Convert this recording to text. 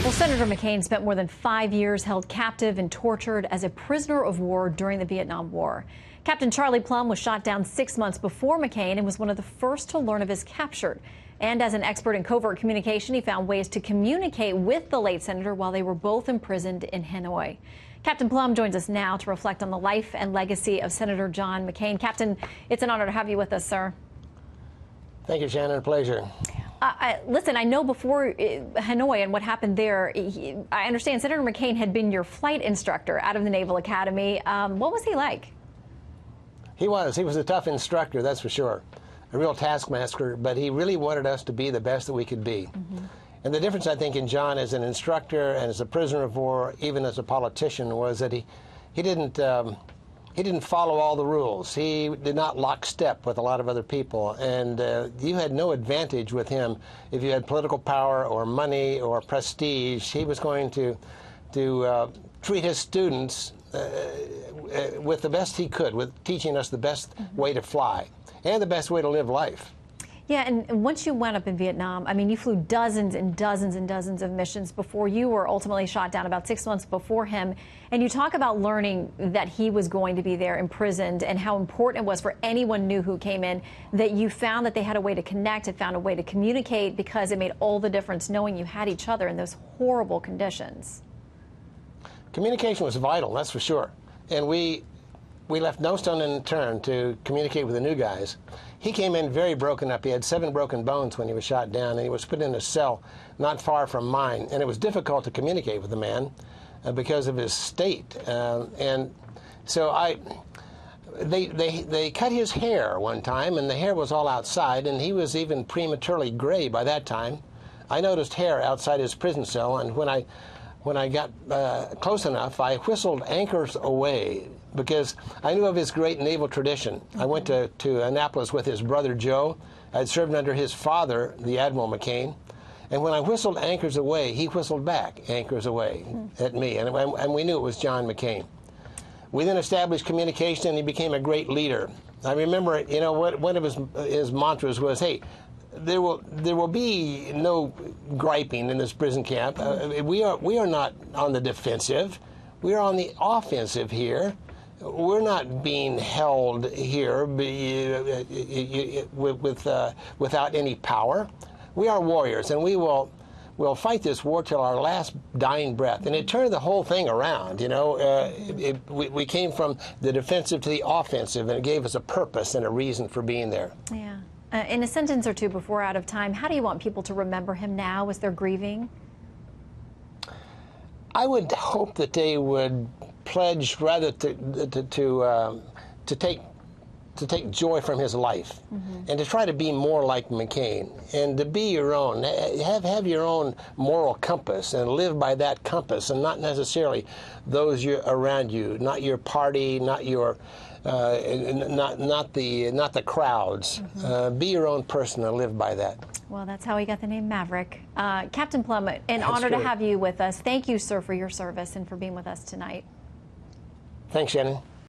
Well, Senator McCain spent more than 5 years held captive and tortured as a prisoner of war during the Vietnam War. Captain Charlie Plumb was shot down 6 months before McCain and was one of the first to learn of his capture. And as an expert in covert communication, he found ways to communicate with the late senator while they were both imprisoned in Hanoi. Captain Plumb joins us now to reflect on the life and legacy of Senator John McCain. Captain, it's an honor to have you with us, sir. Thank you, Shannon. A pleasure. Listen, I know before Hanoi and what happened there, I understand Senator McCain had been your flight instructor out of the Naval Academy. What was he like? He was a tough instructor, that's for sure. A real taskmaster, but he really wanted us to be the best that we could be. Mm-hmm. And the difference, I think, in John as an instructor and as a prisoner of war, even as a politician, was that he didn't follow all the rules. He did not lock step with a lot of other people, and you had no advantage with him if you had political power or money or prestige. He was going to treat his students with the best he could, with teaching us the best way to fly and the best way to live life. Yeah, and once you went up in Vietnam, I mean, you flew dozens and dozens and dozens of missions before you were ultimately shot down about 6 months before him. And you talk about learning that he was going to be there imprisoned and how important it was for anyone new who came in, that you found that they had a way to connect and found a way to communicate, because it made all the difference knowing you had each other in those horrible conditions. Communication was vital, that's for sure. And we left no stone unturned to communicate with the new guys. He came in very broken up. He had 7 broken bones when he was shot down, and he was put in a cell not far from mine. And it was difficult to communicate with the man because of his state. And so they cut his hair one time, and the hair was all outside, and he was even prematurely gray by that time. I noticed hair outside his prison cell, and when I got close enough, I whistled anchors aweigh, because I knew of his great naval tradition. I went to Annapolis with his brother Joe. I'd served under his father, the Admiral McCain. And when I whistled anchors away, he whistled back anchors away at me. And we knew it was John McCain. We then established communication, and he became a great leader. I remember, you know, one of his mantras was, hey, there will be no griping in this prison camp. We are not on the defensive. We are on the offensive here. We're not being held here without any power. We are warriors, and we'll fight this war till our last dying breath. And it turned the whole thing around. You know, we came from the defensive to the offensive, and it gave us a purpose and a reason for being there. Yeah. In a sentence or two before we're out of time, how do you want people to remember him now as they're grieving? I would hope that they would pledge rather to take joy from his life, and to try to be more like McCain, and to be your own, have your own moral compass, and live by that compass, and not necessarily those around you, not your party, not your not the crowds. Be your own person and live by that. Well, that's how he got the name Maverick. Captain Plumb, an honor to have you with us. Thank you, sir, for your service and for being with us tonight. Thanks, Shannon.